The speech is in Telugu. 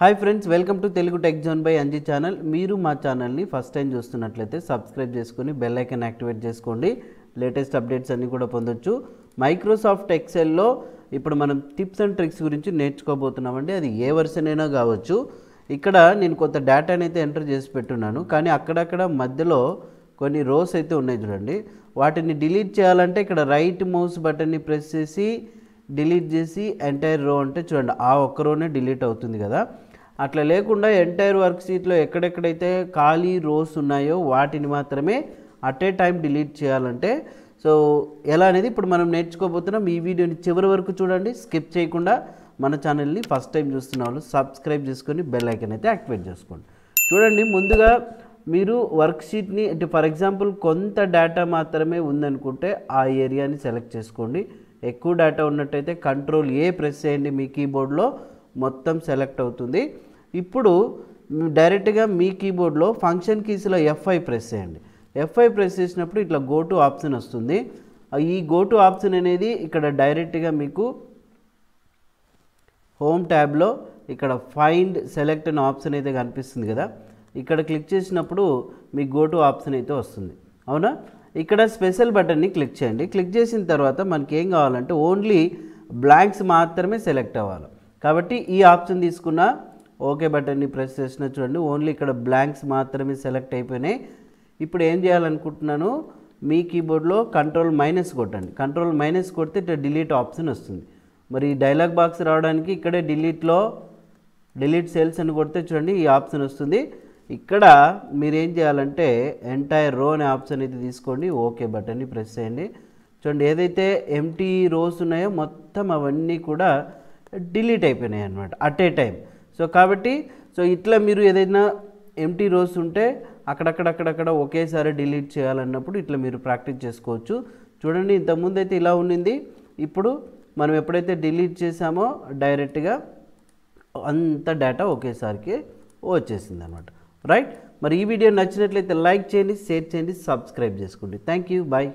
Hi friends, welcome to Telugu tech zone by Anji channel. మీరు మా ఛానల్ని ఫస్ట్ టైం చూస్తున్నట్లయితే సబ్స్క్రైబ్ చేసుకొని బెల్ ఐకాన్ యాక్టివేట్ చేసుకోండి. లేటెస్ట్ అప్డేట్స్ అన్నీ కూడా పొందొచ్చు. మైక్రోసాఫ్ట్ ఎక్సెల్లో ఇప్పుడు మనం టిప్స్ అండ్ ట్రిక్స్ గురించి నేర్చుకోబోతున్నామండి. అది ఏ వర్షన్ అయినా కావచ్చు. ఇక్కడ నేను కొంత డేటాని అయితే ఎంటర్ చేసి పెట్టున్నాను, కానీ అక్కడక్కడ మధ్యలో కొన్ని రోస్ అయితే ఉన్నాయి చూడండి. వాటిని డిలీట్ చేయాలంటే ఇక్కడ రైట్ మౌస్ బటన్ని ప్రెస్ చేసి డిలీట్ చేసి ఎంటైర్ రో అంటే చూడండి, ఆ ఒక్క రోనే డిలీట్ అవుతుంది కదా. అట్లా లేకుండా ఎంటైర్ వర్క్ షీట్లో ఎక్కడెక్కడైతే ఖాళీ రోస్ ఉన్నాయో వాటిని మాత్రమే అట్ ఏ టైం డిలీట్ చేయాలంటే సో ఎలా అనేది ఇప్పుడు మనం నేర్చుకోబోతున్నాం. ఈ వీడియోని చివరి వరకు చూడండి, స్కిప్ చేయకుండా. మన ఛానల్ని ఫస్ట్ టైం చూస్తున్న వాళ్ళు సబ్స్క్రైబ్ చేసుకొని బెల్ ఐకాన్ అయితే యాక్టివేట్ చేసుకోండి. చూడండి, ముందుగా మీరు వర్క్ షీట్ని అంటే ఫర్ ఎగ్జాంపుల్ కొంత డేటా మాత్రమే ఉందనుకుంటే ఆ ఏరియాని సెలెక్ట్ చేసుకోండి. ఎక్కువ డేటా ఉన్నట్టయితే Ctrl+A ప్రెస్ చేయండి, మీ కీబోర్డ్లో మొత్తం సెలెక్ట్ అవుతుంది. ఇప్పుడు డైరెక్ట్గా మీ కీబోర్డ్లో ఫంక్షన్ కీస్లో F5 ప్రెస్ చేయండి. F5 ప్రెస్ చేసినప్పుడు ఇట్లా గో టు ఆప్షన్ వస్తుంది. ఈ గో టు ఆప్షన్ అనేది ఇక్కడ డైరెక్ట్గా మీకు హోమ్ ట్యాబ్లో ఇక్కడ ఫైండ్ సెలెక్ట్ అనే ఆప్షన్ అయితే కనిపిస్తుంది కదా. ఇక్కడ క్లిక్ చేసినప్పుడు మీ గో టు ఆప్షన్ అయితే వస్తుంది, అవునా. ఇక్కడ స్పెషల్ బటన్ని క్లిక్ చేయండి. క్లిక్ చేసిన తర్వాత మనకి ఏం కావాలంటే ఓన్లీ బ్లాంక్స్ మాత్రమే సెలెక్ట్ అవ్వాలి. కాబట్టి ఈ ఆప్షన్ తీసుకున్న ఓకే బటన్ని ప్రెస్ చేసిన చూడండి, ఓన్లీ ఇక్కడ బ్లాంక్స్ మాత్రమే సెలెక్ట్ అయిపోయినాయి. ఇప్పుడు ఏం చేయాలనుకుంటున్నాను, మీ కీబోర్డ్లో Ctrl- కొట్టండి. Ctrl- కొడితే ఇట్లా డిలీట్ ఆప్షన్ వస్తుంది. మరి డైలాగ్ బాక్స్ రావడానికి ఇక్కడే డిలీట్ సెల్స్ అని కొడితే చూడండి ఈ ఆప్షన్ వస్తుంది. ఇక్కడ మీరేం చేయాలంటే ఎంటైర్ రో అనే ఆప్షన్ అయితే తీసుకోండి, ఓకే బటన్ని ప్రెస్ చేయండి. చూడండి, ఏదైతే ఎంటీ రోస్ ఉన్నాయో మొత్తం అవన్నీ కూడా డిలీట్ అయిపోయినాయి అన్నమాట అట్ ఏ టైం. సో కాబట్టి ఇట్లా మీరు ఏదైనా ఎంటీ రోస్ ఉంటే అక్కడక్కడ ఒకేసారి డిలీట్ చేయాలన్నప్పుడు ఇట్లా మీరు ప్రాక్టీస్ చేసుకోవచ్చు. చూడండి, ఇంతకుముందు అయితే ఇలా ఉండింది. ఇప్పుడు మనం ఎప్పుడైతే డిలీట్ చేసామో డైరెక్ట్గా అంత డేటా ఒకేసారికి వచ్చేసింది అనమాట, రైట్. మరి ఈ వీడియో నచ్చినట్లయితే లైక్ చేయండి, షేర్ చేయండి, సబ్స్క్రైబ్ చేసుకోండి. Thank you, bye.